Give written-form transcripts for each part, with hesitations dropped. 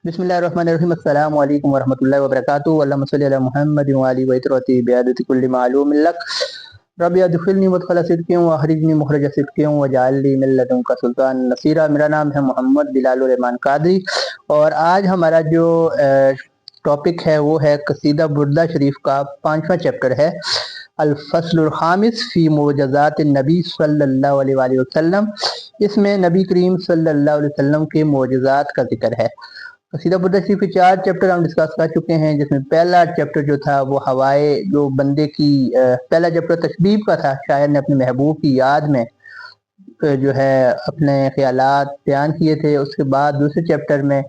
बिस्मिल्लाहिर्रहमानिर्रहीम अस्सलामु अलैकुम वरहमतुल्लाहि वबरकातुहू अल्लाहुम्मा सल्लि अला मुहम्मदिन व आलिहि व इत्रती बिअदति कुल्लि मालूमिन लक रब्बी अदखिलनी मुदखला सिद्क़िन व अखरिजनी मुखरज सिद्क़िन वजअल ली मिन लदुनका सुल्तानन नसीरा। मेरा नाम है मोहम्मद बिलालुर रहमान कादरी और आज हमारा जो टॉपिक है वो है कसीदा बुर्दा शरीफ का 5वां चैप्टर है अल फस्लुल खामिस फी मुअज़ज़ात नबी सल्लल्लाहु अलैहि वसल्लम। इसमें नबी करीम सल्लल्लाहु अलैहि वसल्लम के मुअज़्ज़ात का जिक्र है। कसीदा बुर्दा शरीफ के 4 चैप्टर हम डिस्कस कर चुके हैं, जिसमें पहला चैप्टर जो था वो हवाए जो बंदे की पहला चैप्टर तशबीब का था। शायर ने अपने महबूब की याद में जो है अपने ख्यालात बयान किए थे। उसके बाद दूसरे चैप्टर में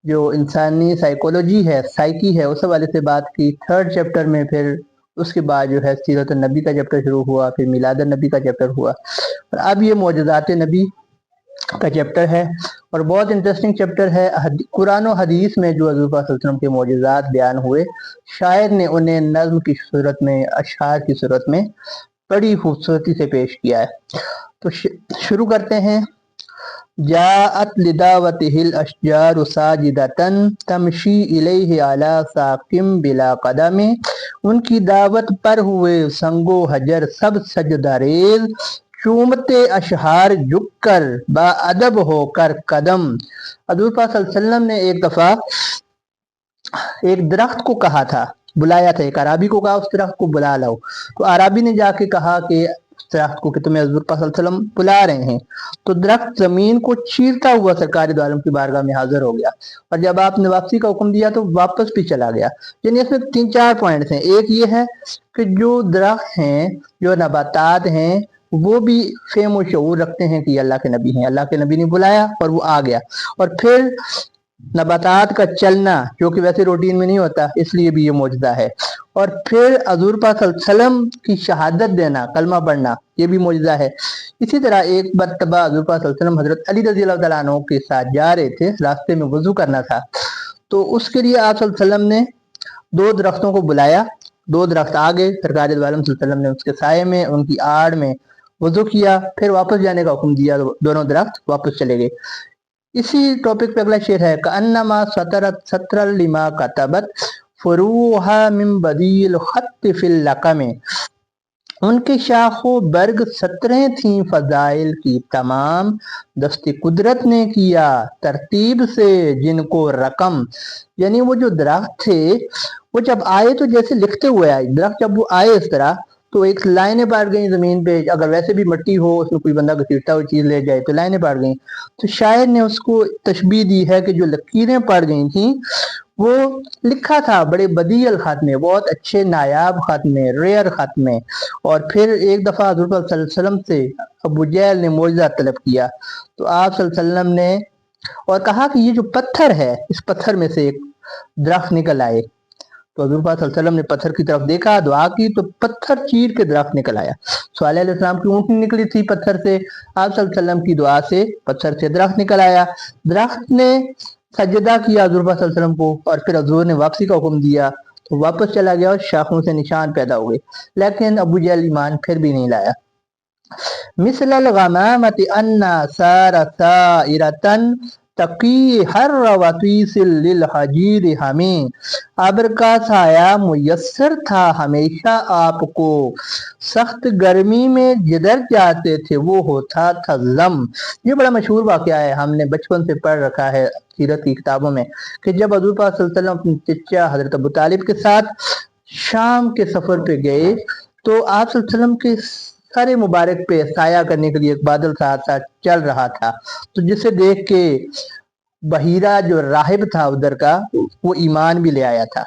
जो इंसानी साइकोलॉजी है, साइकी है, उस हवाले से बात की। थर्ड चैप्टर में फिर उसके बाद जो है सीरत नबी का चैप्टर शुरू हुआ, फिर मिलाद नबी का चैप्टर हुआ और अब ये मुअज़्ज़ात नबी का चैप्टर है और बहुत इंटरेस्टिंग चैप्टर है। कुरान और हदीस में जो हज़रत सल्लल्लाहु अलैहि वसल्लम के मुअज़्ज़ात बयान हुए, शायर ने उन्हें नज़्म की सूरत में, अशआर की सूरत में बड़ी खूबसूरती से पेश किया है। तो शुरू करते हैं। जाअत लिदावतिहिल अशजारु साजिदतन तमशी इलैहि अला साकिम बिला कदमे। उनकी दावत पर हुए संगो हजर सब सजदारेज, चूमते अशहार झुककर बाअदब होकर कदम। हज़ूर पाक सल्लल्लाहु अलैहि वसल्लम ने एक दफा एक दरख्त को कहा था, बुलाया था, एक अराबी को कहा उस दरख्त को बुला लाओ। तो अराबी ने जाके कहा कि उस दरख्त को कि तुम्हें हज़ूर पाक सल्लल्लाहु अलैहि वसल्लम बुला रहे हैं। तो दरख्त जमीन को चीरता हुआ सरकार दो आलम की बारगाह में हाजिर हो गया और जब आपने वापसी का हुक्म दिया तो वापस भी चला गया। यानी इसमें 3-4 पॉइंट्स हैं। एक ये है कि जो दरख्त हैं, जो नबातात हैं, वो भी फेम और शऊर रखते हैं कि अल्लाह के नबी हैं। अल्लाह के नबी ने बुलाया और वो आ गया। और फिर नबातात का चलना जो कि वैसे रूटीन में नहीं होता, इसलिए भी ये मौजूदा है। और फिर हज़ूर पाक सल्लल्लाहु अलैहि वसल्लम की शहादत देना, कलमा पढ़ना, ये भी मौजूदा है। इसी तरह एक मरतबा हज़ूर पाक सल्लल्लाहु अलैहि वसल्लम हज़रत अली रज़ी अल्लाह तआला अन्हु के साथ जा रहे थे, रास्ते में वजू करना था, तो उसके लिए आप सल्लल्लाहु अलैहि वसल्लम ने 2 दरख्तों को बुलाया। 2 दरख्त आ गए, सरकार दो आलम सल्लल्लाहु अलैहि वसल्लम ने उसके साये में, उनकी आड़ में वजू किया, फिर वापस जाने का हुक्म दिया, तो दोनों दरख्त वापस चले गए। इसी टॉपिक पे अगला शेर है कअन्नमा सतरत सत्रल लिमा कतबत फुरूहा मिन बदील खत्त फिल लकमे। उनके शाखो बर्ग 17 थी फजाइल की तमाम, दस्ती कुदरत ने किया तरतीब से जिनको रकम। यानी वो जो दरख्त थे वो जब आए तो जैसे लिखते हुए आए। दरख्त जब वो आए इस तरह तो एक लाइनें पड़ गई जमीन पे, अगर वैसे भी मिट्टी हो उसमें कोई बंदा घसीटता हुई चीज ले जाए तो लाइनें पड़ गई। तो शायर ने उसको तशबीह दी है कि जो लकीरें पड़ गई थी वो लिखा था बड़े बदील खत में, बहुत अच्छे नायाब खत में, रेयर खत में। और फिर एक दफा हज़रत सल्लल्लाहु अलैहि वसल्लम से अबू जहल ने मोइज़ा तलब किया तो आप सल्लल्लाहु अलैहि वसल्लम ने और कहा कि ये जो पत्थर है, इस पत्थर में से एक दरख्त निकल आए। तो हज़ूर पाक सल्लल्लाहु अलैहि वसल्लम ने पत्थर की तरफ देखा, दुआ की, तो पत्थर चीर के दरख्त निकल आया। सालेह अलैहिस्सलाम की ऊँटनी निकली थी पत्थर से, आप सल्लल्लाहु अलैहि वसल्लम की दुआ से पत्थर से दरख्त निकल आया। दरख्त ने सजदा किया हज़ूर पाक सल्लल्लाहु अलैहि वसल्लम को और फिर हज़ूर ने वापसी का हुक्म दिया तो वापस चला गया और शाखों से निशान पैदा हुए। लेकिन अबू जहल ईमान फिर भी नहीं लाया। मिसलल गमामति अन्ना सारा साइरतन तकी हर वतीसिल लिल हजीर हमें। अब्र का साया मुयस्सर था हमेशा आपको, सख्त गर्मी में जिधर जाते थे वो होता था जम। ये बड़ा मशहूर वाकया है, हमने बचपन से पढ़ रखा है सीरत की किताबों में कि जब हज़ूर पाक सल्लल्लाहु अलैहि वसल्लम अपने चचा हज़रत अबू तालिब के साथ शाम के सफर पे गए तो आप सल्लल्लाहु अलैहि वसल्लम के सारे मुबारक पे साया करने के लिए एक बादल साथ साथ चल रहा था। तो जिसे देख के बहीरा जो राहिब था उधर का वो ईमान भी ले आया था।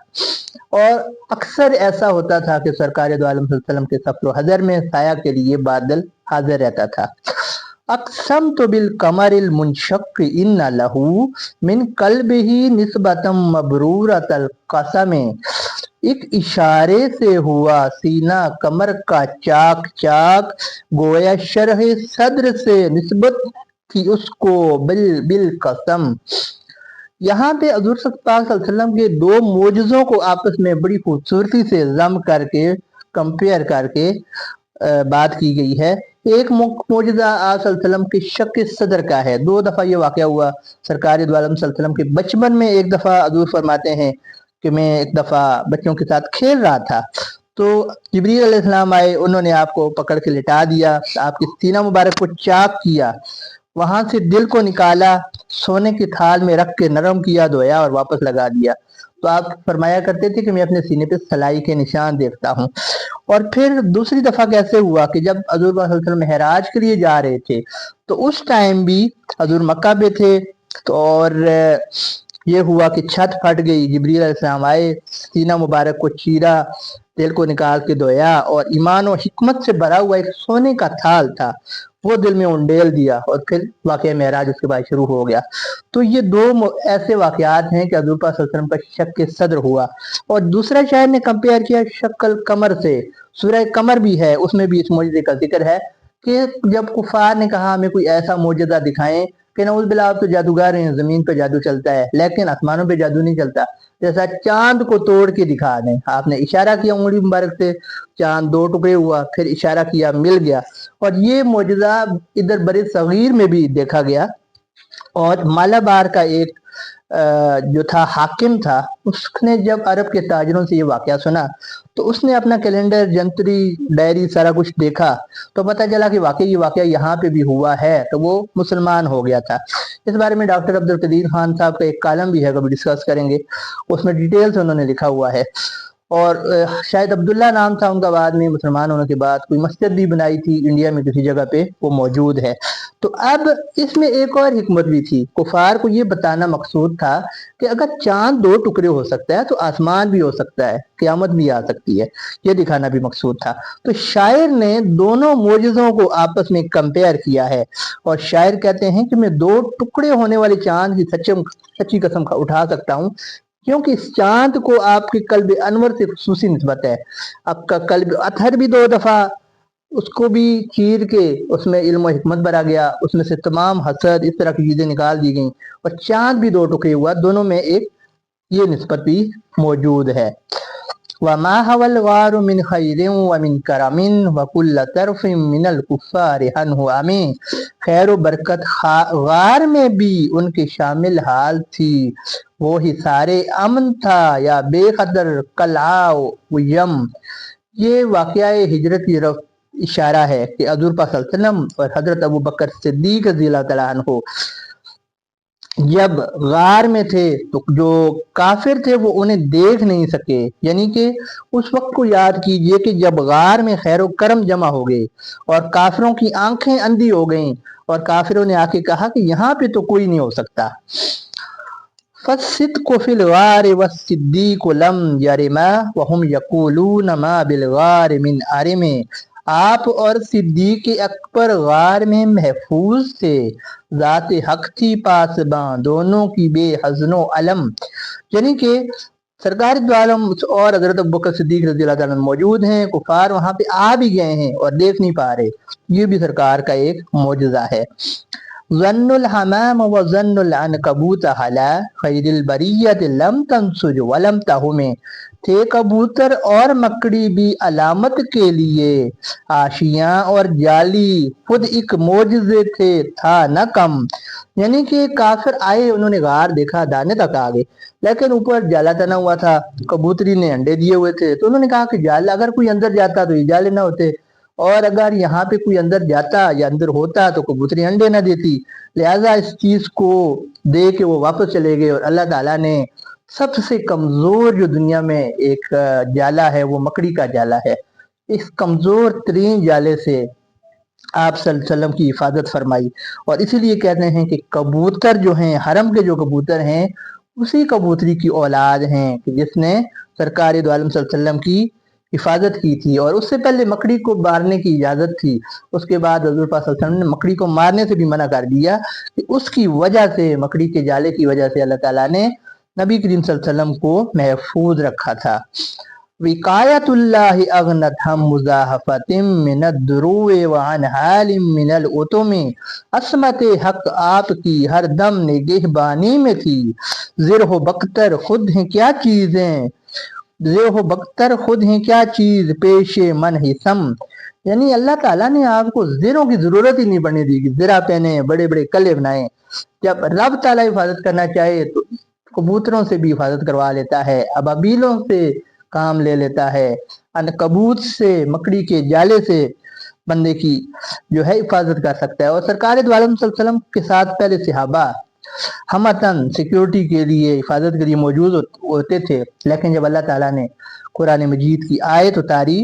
और अक्सर ऐसा होता था कि सरकार दो आलम सल्लल्लाहु अलैहि वसल्लम के सफर हजर में साया के लिए बादल हाजिर रहता था। अक्सम तो बिल कमरिल मुनशक इन लहू मिन कल्बिही निस्बतम मबरूरतल कसमे। एक इशारे से हुआ सीना कमर का चाक चाक, गोया शरह सद्र से निस्बत थी उसको बिल बिल कसम। यहाँ पे हज़ूर पाक सल्लल्लाहु अलैहि वसल्लम के 2 मोजज़ों को आपस में बड़ी खूबसूरती से जम करके, कंपेयर करके बात की गई है। एक मौजूदा आप सल्लल्लाहु अलैहि वसल्लम के शक सदर का है। 2 दफ़ा ये वाक़या हुआ। सरकार दो आलम सल्लल्लाहु अलैहि वसल्लम के बचपन में एक दफ़ा हजूर फरमाते हैं कि मैं एक दफ़ा बच्चों के साथ खेल रहा था, तो जिब्रील अलैहिस्सलाम आए, उन्होंने आपको पकड़ के लिटा दिया, आपकी सीना मुबारक को चाक किया, वहां से दिल को निकाला, सोने की थाल में रख के नरम किया, धोया और वापस लगा दिया। तो आप फरमाया करते थे कि मैं अपने सीने पे सलाई के निशान देखता हूँ। और फिर दूसरी दफा कैसे हुआ कि जब हजूर सल्लल्लाहु अलैहि वसल्लम महराज के लिए जा रहे थे, तो उस टाइम भी हजूर मक्का पे थे, तो और ये हुआ कि छत फट गई, जिब्रील अलैहिस्सलाम आए, सीना मुबारक को चीरा, दिल को निकाल के धोया और ईमान और हिकमत से भरा हुआ एक सोने का थाल था, वो दिल में उंडेल दिया और फिर वाक़या महराज उसके बाद शुरू हो गया। तो ये दो ऐसे वाक़यात हैं कि हजूर पाक सल्लल्लाहु अलैहि वसल्लम का शक के सदर हुआ। और दूसरा शायर ने कंपेयर किया शक्ल कमर से, सूरह कमर भी है, उसमें भी इस मौजूदे का जिक्र है कि जब कुफार ने कहा हमें कोई ऐसा मौजूदा दिखाएं कि नऊज़ बिल्लाह आप तो जादूगर हैं, जमीन पे जादू चलता है लेकिन आसमानों पे जादू नहीं चलता, जैसा चांद को तोड़ के दिखा दें। आपने इशारा किया उंगली मुबारक से, चांद 2 टुकड़े हुआ, फिर इशारा किया मिल गया। और ये मौजूदा इधर बड़े सगीर में भी देखा गया। और मालाबार का एक जो था हाकिम था, उसने जब अरब के ताजरों से ये वाकया सुना, तो उसने अपना कैलेंडर, जंतरी, डायरी सारा कुछ देखा, तो पता चला कि वाकई ये वाकया यहाँ पे भी हुआ है, तो वो मुसलमान हो गया था। इस बारे में डॉक्टर अब्दुल कदीर खान साहब का एक कॉलम भी है, कभी डिस्कस करेंगे, उसमें डिटेल से उन्होंने लिखा हुआ है। और शायद अब्दुल्ला नाम था उनका, बाद में मुसलमान होने के बाद कोई मस्जिद भी बनाई थी इंडिया में किसी जगह पे, वो मौजूद है। तो अब इसमें एक और हिकमत भी थी, कुफार को ये बताना मकसूद था कि अगर चांद 2 टुकड़े हो सकता है तो आसमान भी हो सकता है, क़यामत भी आ सकती है, ये दिखाना भी मकसूद था। तो शायर ने दोनों मोजज़ों को आपस में कंपेयर किया है, और शायर कहते हैं कि मैं 2 टुकड़े होने वाले चांद की सच्ची कसम उठा सकता हूँ, क्योंकि इस चांद को आपके कल्ब अनवर से खुसूसी निस्बत है। आपका कल्ब अतहर भी 2 दफा उसको भी चीर के उसमें इल्म और हिकमत भरा गया, उसमें से तमाम हसद इस तरह की चीजें निकाल दी गई, और चांद भी 2 टुकड़े हुआ, दोनों में एक ये निस्बत भी मौजूद है। वमा हवल गारु मिन खैरिन व मिन करमिन व कुल्ल तरफिन मिनल कुफ्फारि अन्हु अमीन। खैर व बरकत गार में भी उनके शामिल हाल थी, वो ही सारे अमन था या बेकदर कलाओ यम। ये वाकया हिजरत की तरफ इशारा है कि हजूर पाक सल्लल्लाहु अलैहि वसल्लम और हजरत अबू बकर सिद्दीक रज़ियल्लाहु तआला अन्हु जब गार में थे, तो जो काफिर थे वो उन्हें देख नहीं सके। यानी कि उस वक्त को याद कीजिए कि जब गार में खैर करम जमा हो गए और काफिरों की आंखें अंधी हो गईं, और काफिरों ने आके कहा कि यहाँ पे तो कोई नहीं हो सकता। फस्सिद्क़ु फिल गार वस्सिद्दीक़ु लम यरिमा वहुम यक़ूलून मा बिल गार मिन अरिमे। आप और सिद्दीक अकबर गार में महफूज थे, ज़ात हक थी पासबां दोनों की बेहज़नो अलम। यानी कि सरकार दो आलम और हजरत अबू बकर सिद्दीक रज़ियल्लाहु अन्हु मौजूद हैं, कुफार वहां पे आ भी गए हैं और देख नहीं पा रहे, ये भी सरकार का एक मौजज़ा है। ज़न्नुल हमाम व ज़न्नुल अनकबूत हला खैरिल बरियत लम तंसुज वलम तहुमे। थे कबूतर और मकड़ी भी अलामत के लिए, आशियां और जाली खुद एक मोजज़े थे, था न कम। यानी कि काफिर आए, उन्होंने गार देखा, दाने तक आ गए, लेकिन ऊपर जाला तना हुआ था, कबूतरी ने अंडे दिए हुए थे, तो उन्होंने कहा कि जाला अगर कोई अंदर जाता तो ये जाले ना होते, और अगर यहाँ पे कोई अंदर जाता या अंदर होता तो कबूतरी अंडे ना देती। लिहाजा इस चीज को दे के वो वापस चले गए, और अल्लाह ताला ने सबसे कमजोर जो दुनिया में एक जाला है वो मकड़ी का जाला है, इस कमजोर तरीन जाले से आप सल्लल्लाहु अलैहि वसल्लम की हिफाजत फरमाई। और इसीलिए कहते हैं कि कबूतर जो हैं, हरम के जो कबूतर हैं, उसी कबूतरी की औलाद हैं कि जिसने सरकार दो आलम सल्लल्लाहु अलैहि वसल्लम की हिफाजत की थी। और उससे पहले मकड़ी को मारने की इजाजत थी, उसके बाद हजूर पाक सल्लल्लाहु अलैहि वसल्लम ने मकड़ी को मारने से भी मना कर दिया, कि उसकी वजह से, मकड़ी के जाले की वजह से अल्लाह ताला ने नबी करीम सल्लल्लाहु अलैहि वसल्लम को महफूज रखा था। विकायतुल्लाहि अगनत हम मुजाहफतिम मिनद दुरुए व अन हालिम मिनल उतुमी। असमत हक आपकी हर दम निगहबानी में थी, जिरह बख्तर खुद हैं क्या चीजें, जे हो बख्तर खुद ही क्या चीज पेशे मन ही सम। यानी अल्लाह ताला ने आपको जिरों की जरूरत ही नहीं पड़ने दी कि जिरा पहने बड़े बड़े कले बनाए। जब रब ताला हिफाजत करना चाहे तो कबूतरों से भी हिफाजत करवा लेता है, अबाबीलों से काम ले लेता है, अनकबूत से, मकड़ी के जाले से बंदे की जो है हिफाजत कर सकता है। और सरकार दो आलम सल्लल्लाहु अलैहि वसल्लम के साथ पहले सहाबा हमतन सिक्योरिटी के लिए, हिफाजत के लिए मौजूद होते थे, लेकिन जब अल्लाह ताला ने कुरान मजीद की आयत उतारी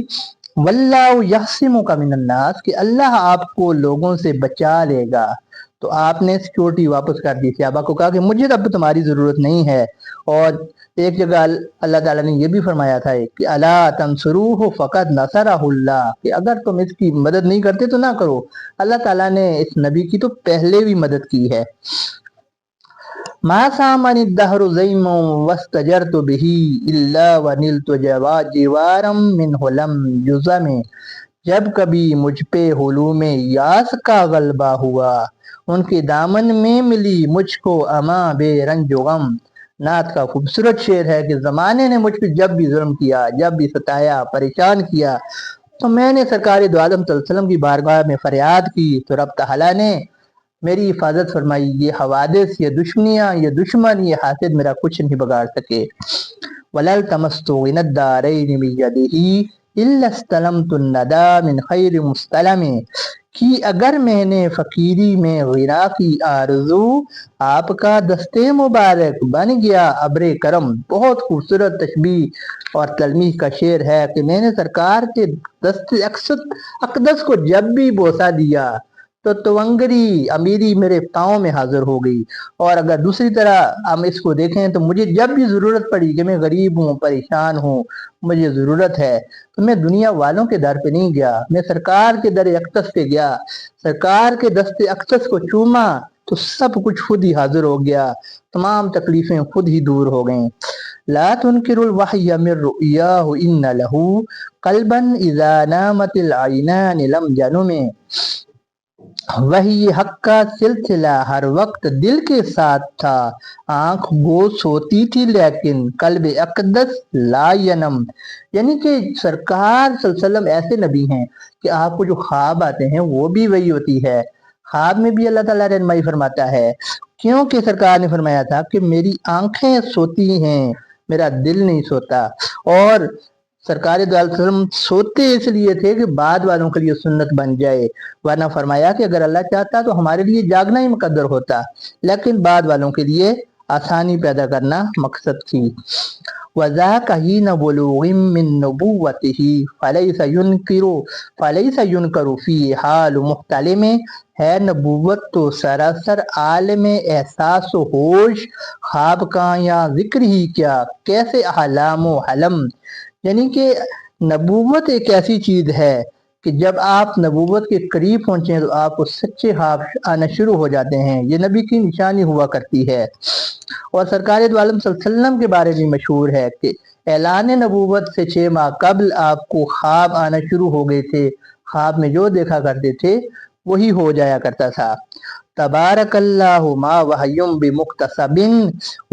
वल्लाहु यहसिमुका मिनन्नास कि अल्लाह आपको लोगों से बचा लेगा, तो आपने सिक्योरिटी वापस कर दी। सहाबा को कहा कि मुझे अब तुम्हारी जरूरत नहीं है। और एक जगह अल्लाह ताला ने यह भी फरमाया था कि अला तंसुरूहु फकद नसरहुल्लाह कि अगर तुम इसकी मदद नहीं करते तो ना करो, अल्लाह ताला ने इस नबी की तो पहले भी मदद की है। मासामनि दहरु ज़ैमु वस्तजरतु बिही इल्ला वनिलतु जिवारम मिन हुलम जुज़मे। जब कभी मुझ पे हुलूम यास का गलबा हुआ, उनके दामन में मिली मुझको अमा बेरंज गम। नात का खूबसूरत शेर है कि जमाने ने मुझ पे जब भी जुल्म किया, जब भी सताया, परेशान किया, तो मैंने सरकार दो आलम सल्लल्लाहु अलैहि वसल्लम की बारगाह में फरियाद की तो रब तआला ने मेरी हिफाजत फरमाई। ये हवादिस, ये दुश्मनियाँ, ये दुश्मन, ये हासिद मेरा कुछ नहीं बिगाड़ सके। वलल तमस्तु दारैन बियदिही इल्लस्तलमतु नदा मिन खैर मुस्तलमे कि अगर मैंने फकीरी में गिरा की आरजू, आपका दस्ते मुबारक बन गया अब्रे करम। बहुत खूबसूरत तशबीह और तलमीह का शेर है कि मैंने सरकार के दस्ते अकदस को जब भी बोसा दिया तो तवंगरी अमीरी मेरे पाँव में हाजिर हो गई। और अगर दूसरी तरह हम इसको देखें तो मुझे जब भी ज़रूरत पड़ी कि मैं गरीब हूँ, परेशान हूँ, मुझे ज़रूरत है, तो मैं दुनिया वालों के दर पे नहीं गया, मैं सरकार के दर अक़दस पे गया, सरकार के दस्ते अक़दस को चूमा तो सब कुछ खुद ही हाजिर हो गया, तमाम तकलीफ़ें खुद ही दूर हो गईं। ला तुनकिरुल वहय मिर रुयाहु इन्न लहू क़ल्बन इज़ा नामतिल ऐनान लम जनुमे। वही हक का सिलसिला हर वक्त दिल के साथ था, आंख गोश होती थी लेकिन कल्ब अकदस लायनम। यानी कि सरकार सल्लल्लाहु अलैहि वसल्लम ऐसे नबी हैं कि आपको जो ख्वाब आते हैं वो भी वही होती है। ख्वाब में भी अल्लाह ताला रहनुमाई फरमाता है, क्योंकि सरकार ने फरमाया था कि मेरी आंखें सोती हैं, मेरा दिल नहीं सोता। और सरकार दो आलम वसल्लम सोते इसलिए थे कि बाद वालों के लिए सुन्नत बन जाए, वरना फरमाया कि अगर अल्लाह चाहता तो हमारे लिए जागना ही मुकद्दर होता, लेकिन बाद वालों के लिए आसानी पैदा करना मकसद थी। वज़ा कही न बुलूगिम मिन नबुव्वतिही फलैसा युनकरु फी हाल मुख्तलिम। है नबूवत तो सरासर आलम एहसास होश, ख्वाब का या जिक्र ही क्या कैसे अहलाम हलम। यानी कि नबूवत एक ऐसी चीज है कि जब आप नबूवत के करीब पहुंचे तो आपको सच्चे ख्वाब आना शुरू हो जाते हैं, ये नबी की निशानी हुआ करती है। और सरकार दो आलम सल्लल्लाहु अलैहि वसल्लम के बारे में मशहूर है कि ऐलान नबूवत से 6 माह कबल आपको ख्वाब आना शुरू हो गए थे, ख्वाब में जो देखा करते थे वही हो जाया करता था। तबारकल्लाहु मा वहयुम बिमुक्तसबिन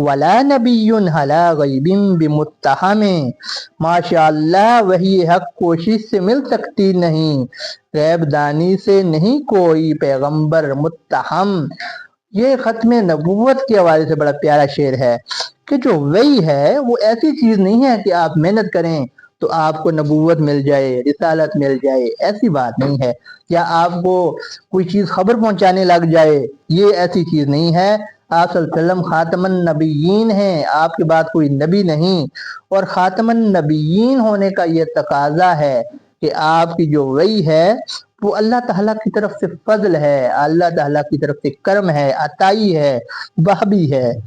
वला नबियुन हला गैबिन बिमुत्तहमे। माशाअल्लाह वही हक कोशिश से मिल सकती नहीं, गैब दानी से नहीं कोई पैगंबर मुत्तहम। ये खत्म नबूवत के हवाले से बड़ा प्यारा शेर है कि जो वही है वो ऐसी चीज नहीं है कि आप मेहनत करें तो आपको नबूवत मिल जाए, रिसालत मिल जाए, ऐसी बात नहीं है। या आपको कोई चीज खबर पहुंचाने लग जाए, ये ऐसी चीज नहीं है। आप सल्लल्लाहु अलैहि वसल्लम खातमन नबीयीन हैं, आपके बाद कोई नबी नहीं। और खातमन नबीयीन होने का ये तकाजा है कि आपकी जो वही है वो अल्लाह ताला की तरफ से फजल है, अल्लाह ताला की तरफ से करम है, अताई है, वहबी है।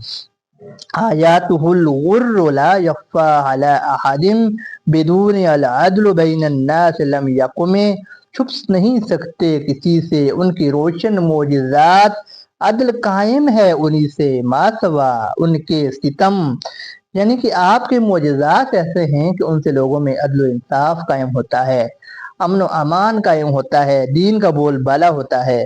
आयातुहुल गुर्रु ला यख्फा अला अहदिम बिदून अल अदल बैनन नास लम यकुमे। छुप नहीं सकते किसी से उनकी रोशन मोजिजात, अदल कायम है उन्हीं से मासवा उनके सितम। यानी कि आपके मोजिजात ऐसे हैं कि उनसे लोगों में अदल इंसाफ कायम होता है, अमन व अमान कायम होता है, दीन का बोलबाला होता है।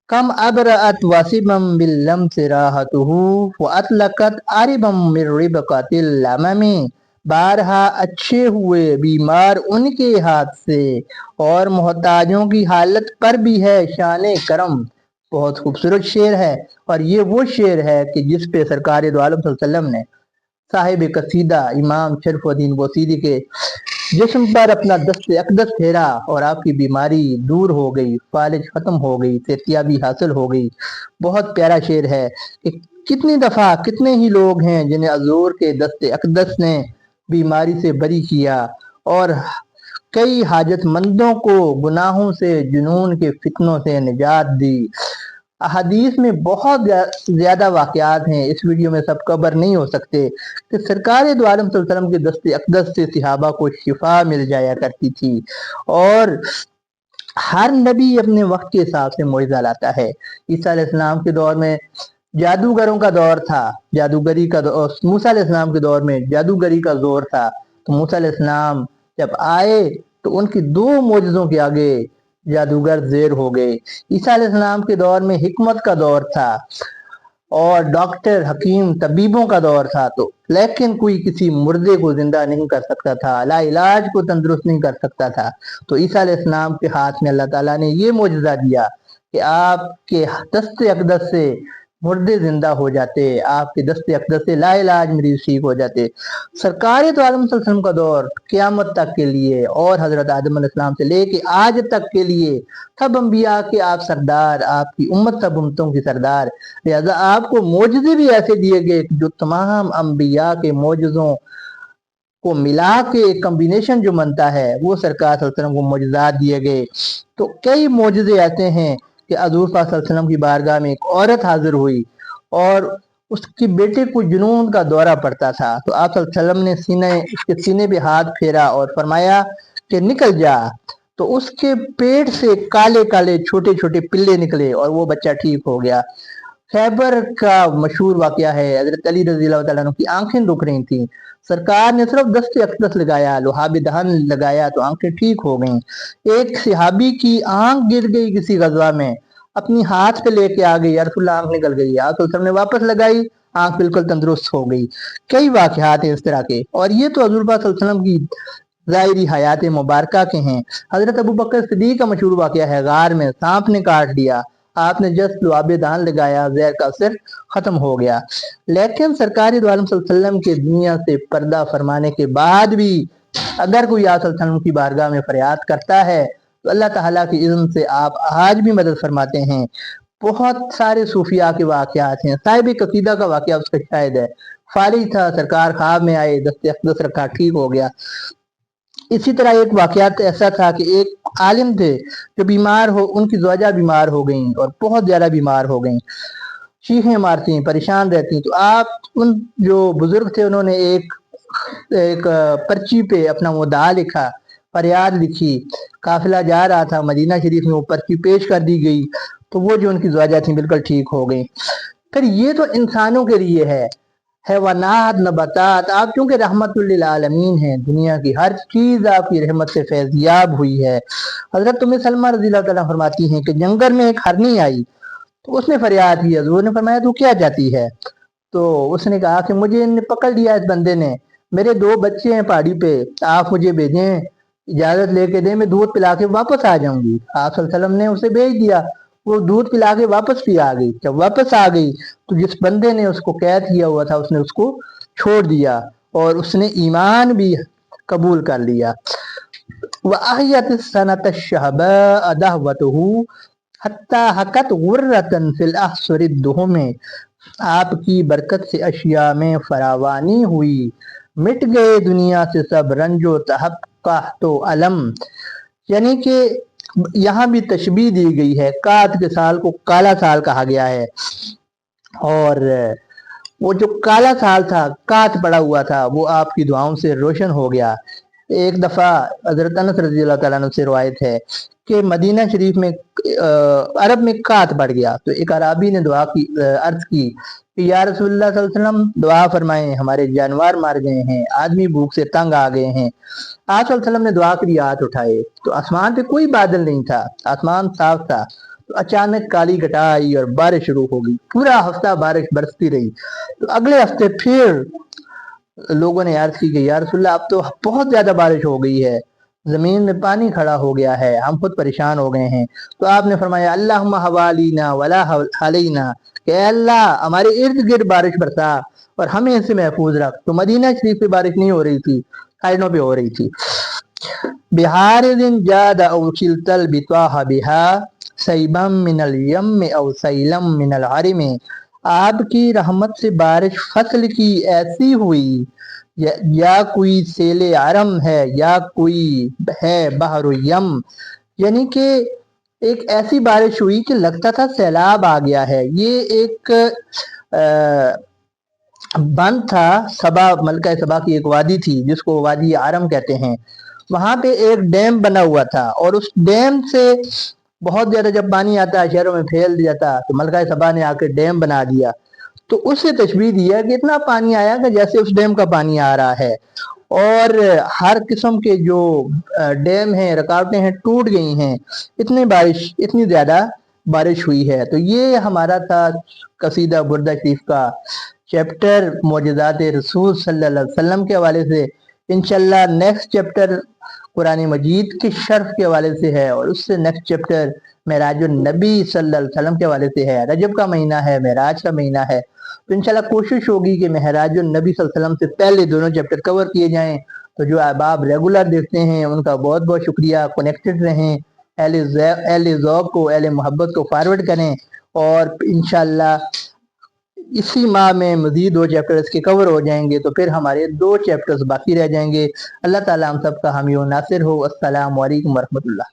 कम अबरअत वसिबम बिल्लम से राहतुहु व अतलकत आरिबम मिर रिबकतिल लममी। बारहा अच्छे हुए बीमार उनके हाथ से, और मोहताजों की हालत पर भी है शान करम। बहुत खूबसूरत शेर है, और ये वो शेर है कि जिस पे सरकार दो आलम सल्लल्लाहु अलैहि वसल्लम ने साहिब कसीदा इमाम शरफुद्दीन बोसीरी के जिस्म पर अपना दस्त अकदस फेरा, और आपकी बीमारी दूर हो गई, फालिज खत्म हो गई, सेहतियाबी हासिल हो गई। बहुत प्यारा शेर है कि कितनी दफा कितने ही लोग हैं जिन्हें हजूर के दस्त अकदस ने बीमारी से बरी किया, और कई हाजतमंदों को गुनाहों से जुनून के फितनों से निजात दी। अहादीस में बहुत ज्यादा वाकयात हैं, इस वीडियो में सब कवर नहीं हो सकते, कि सरकार दो आलम सल्लल्लाहु अलैहि वसल्लम के दस्ते अकदस से सहाबा को शिफा मिल जाया करती थी। और हर नबी अपने वक्त के हिसाब से मुइज़ा लाता है। ईसा अलैहिस्सलाम के दौर में जादूगरों का दौर था, जादूगरी का दौर, मूसा अलैहिस्सलाम के दौर में जादूगरी का जोर था। तो मूसा अलैहिस्सलाम जब आए तो उनकी दो मोजज़ों के आगे जादूगर जेर हो गए। ईसा अलैहिस्सलाम के दौर में हिकमत का दौर था, और डॉक्टर हकीम तबीबों का दौर था। तो लेकिन कोई किसी मुर्दे को जिंदा नहीं कर सकता था, ला इलाज को तंदुरुस्त नहीं कर सकता था। तो ईसा अलैहिस्सलाम के हाथ में अल्लाह ताला ने ये मोजज़ा दिया कि आपके दस्ते अकदस से मुर्दे जिंदा हो जाते, आपके दस्ते अकदस से ला इलाज मरीज ठीक हो जाते। सरकार तो आलम सल्लल्लाहु अलैहि वसल्लम का दौर क़यामत तक के लिए, और हजरत आदम अलैहिस्सलाम से लेके आज तक के लिए सब अंबिया के आप सरदार, आपकी उम्मत सब उम्मतों की सरदार। लिहाजा आपको मोजज़े भी ऐसे दिए गए जो तमाम अंबिया के मोजज़ों को मिला के एक कम्बिनेशन जो बनता है, वो सरकार सल्लल्लाहु अलैहि वसल्लम को मोजज़ात दिए गए। तो कई मोजज़े ऐसे हैं कि हज़ूर पाक सल्लल्लाहु अलैहि वसल्लम की बारगाह में एक औरत हाजिर हुई, और उसके बेटे को जुनून का दौरा पड़ता था। तो आप सल्लल्लाहु अलैहि वसल्लम ने उसके सीने पे हाथ फेरा और फरमाया कि निकल जा। तो उसके पेट से काले काले छोटे छोटे पिल्ले निकले, और वो बच्चा ठीक हो गया। खैबर का मशहूर वाकया है, हजरत अली रजी अल्लाह तआला अन्हु की आंखें दुख रही थी, सरकार ने सिर्फ दस्त अकदस लगाया, लोहाबी दहन लगाया, तो आंखें ठीक हो गईं। एक सिहाबी की आंख गिर गई किसी गजवा में, अपनी हाथ पे लेके आ गई, रसूलुल्लाह आंख निकल गई, आप ने वापस लगाई, आंख बिल्कुल तंदुरुस्त हो गई। कई वाकयात हैं इस तरह के, और ये तो हजूर पाक सल्लल्लाहु अलैहि वसल्लम की ज़ाहिरी हयात मुबारक के हैं। हजरत अबू बकर सिद्दीक का मशहूर वाकया है, गार में सांप ने काट दिया, आपने जस्ट दुआबे दान लगाया, जहर का असर खत्म हो गया। लेकिन सरकारी दो आलम सल्लल्लाहु अलैहि वसल्लम के दुनिया से पर्दा फरमाने के बाद भी अगर कोई आप सल्लल्लाहु अलैहि वसल्लम की बारगाह में फरियाद करता है, तो अल्लाह ताला की इज़्न से आप आज भी मदद फरमाते हैं। बहुत सारे सूफिया के वाकयात हैं, साहिब कसीदा का वाकया उसका शायद है, फारिग था, सरकार ख्वाब में आए, दस्ते अक़दस रखा, ठीक हो गया। इसी तरह एक वाकयात ऐसा था कि एक आलिम थे जो बीमार हो, उनकी ज़ौजा बीमार हो गई, और बहुत ज़्यादा बीमार हो गई, चीखें मारती, परेशान रहती। तो आप उन जो बुजुर्ग थे उन्होंने एक एक पर्ची पे अपना मुद्दा लिखा, फरियाद लिखी। काफिला जा रहा था मदीना शरीफ में, वो पर्ची पेश कर दी गई, तो वो जो उनकी ज़ौजा थी बिल्कुल ठीक हो गई। फिर ये तो इंसानों के लिए है, हैवानात नबातात, आप चूंकि रहमतुल्लिल आलमीन हैं, दुनिया की हर चीज आपकी रहमत से फैजियाब हुई है। हजरत उम्मे सलमा रज़ी अल्लाह तआला फरमाती हैं कि जंगल में एक हरनी आई, तो उसने फरियाद की, हजूर ने फरमाया तू क्या चाहती है? तो उसने कहा कि मुझे इनने पकड़ लिया, इस बंदे ने, मेरे दो बच्चे हैं पहाड़ी पे, आप मुझे भेजें, इजाजत लेके दें, मैं दूध पिला के वापस आ जाऊंगी। आप सल्लल्लाहु अलैहि वसल्लम ने उसे भेज दिया, वो दूध पिला के वापस भी आ गई। जब वापस आ गई तो जिस बंदे ने उसको कैद किया हुआ था उसने उसको छोड़ दिया, और उसने ईमान भी कबूल कर लिया। वअहियत सनत शहबा अदहवतहू हत्ता हकत गुर्रतन फिल अहसुरिद दुहुमे, आपकी बरकत से अशिया में फरावानी हुई, मिट गए दुनिया से सब रंजो तहक्का तो अलम। यानी कि यहाँ भी तशबीह दी गई है, कात के साल को काला साल कहा गया है, और वो जो काला साल था, कात पड़ा हुआ था, वो आपकी दुआओं से रोशन हो गया। एक दफ़ा हज़रत अनस रज़ी अल्लाह तआला अन्हु से रिवायत है कि मदीना शरीफ में अरब में कात बढ़ गया, तो एक अराबी ने दुआ की, अर्ज की कि या रसूलुल्लाह सल्लल्लाहु अलैहि वसल्लम दुआ फरमाएं, हमारे जानवर मार गए हैं, आदमी भूख से तंग आ गए हैं। आप सल्लल्लाहु अलैहि वसल्लम ने दुआ करी, हाथ उठाए, तो आसमान पे कोई बादल नहीं था, आसमान साफ था। तो अचानक काली घटा आई और बारिश शुरू हो गई, पूरा हफ्ता बारिश बरसती रही। तो अगले हफ्ते फिर लोगों ने अर्ज की कि या रसूलल्लाह अब तो बहुत ज्यादा बारिश हो गई है, जमीन में पानी खड़ा हो गया है, हम खुद परेशान हो गए हैं। तो आपने फरमाया अल्लाहुम्मा हवालीना वला अलैना, कि अल्लाह हमारे इर्द गिर्द बारिश बरसा और हमें इससे महफूज रख। तो मदीना शरीफ पे बारिश नहीं हो रही थी, साइडों पे हो रही थी। बिहार दिन जाद औशिलतल बित्वाहा बिहा सैबम मिनल यम औ सैलम मिनल हरिम, आपकी रहमत से बारिश फसल की ऐसी हुई या कोई सेले आरम है या कोई है बहर यम, यानी कि एक ऐसी बारिश हुई कि लगता था सैलाब आ गया है। ये एक बंद था, सबा मलका सबा की एक वादी थी जिसको वादी आरम कहते हैं। वहां पे एक डैम बना हुआ था और उस डैम से बहुत ज्यादा जब पानी आता है शहरों में फैल जाता, तो मलका सबा ने आकर डैम बना दिया। तो उससे तशबीह दिया कि इतना पानी आया कि जैसे उस डैम का पानी आ रहा है, और हर किस्म के जो डैम हैं, रुकावटें हैं, टूट गई हैं। इतनी ज्यादा बारिश हुई है। तो ये हमारा था कसीदा बुर्दा शरीफ का चैप्टर मोजज़ात रसूल सल्लल्लाहु अलैहि वसल्लम के हवाले से। इंशाल्लाह नेक्स्ट चैप्टर कुरान मजीद की शर्फ के हवाले से है, और उससे नेक्स्ट चैप्टर मेराजुन नबी सल्लल्लाहु अलैहि वसल्लम के हवाले से है। रजब का महीना है, मेराज का महीना है, तो इंशाल्लाह कोशिश होगी कि मेराजुन नबी सल्लल्लाहु अलैहि वसल्लम से पहले दोनों चैप्टर कवर किए जाएं। तो जो अहबाब रेगुलर देखते हैं उनका बहुत बहुत शुक्रिया, कनेक्टेड रहें, अहले ज़ौक़ को, अहले मोहब्बत को फॉरवर्ड करें, और इंशाल्लाह इसी माह में मजीद 2 चैप्टर्स के कवर हो जाएंगे, तो फिर हमारे 2 चैप्टर्स बाकी रह जाएंगे। अल्लाह ताला हम सब का हामी व नासिर हो। अस्सलामु अलैकुम वरहमतुल्लाह।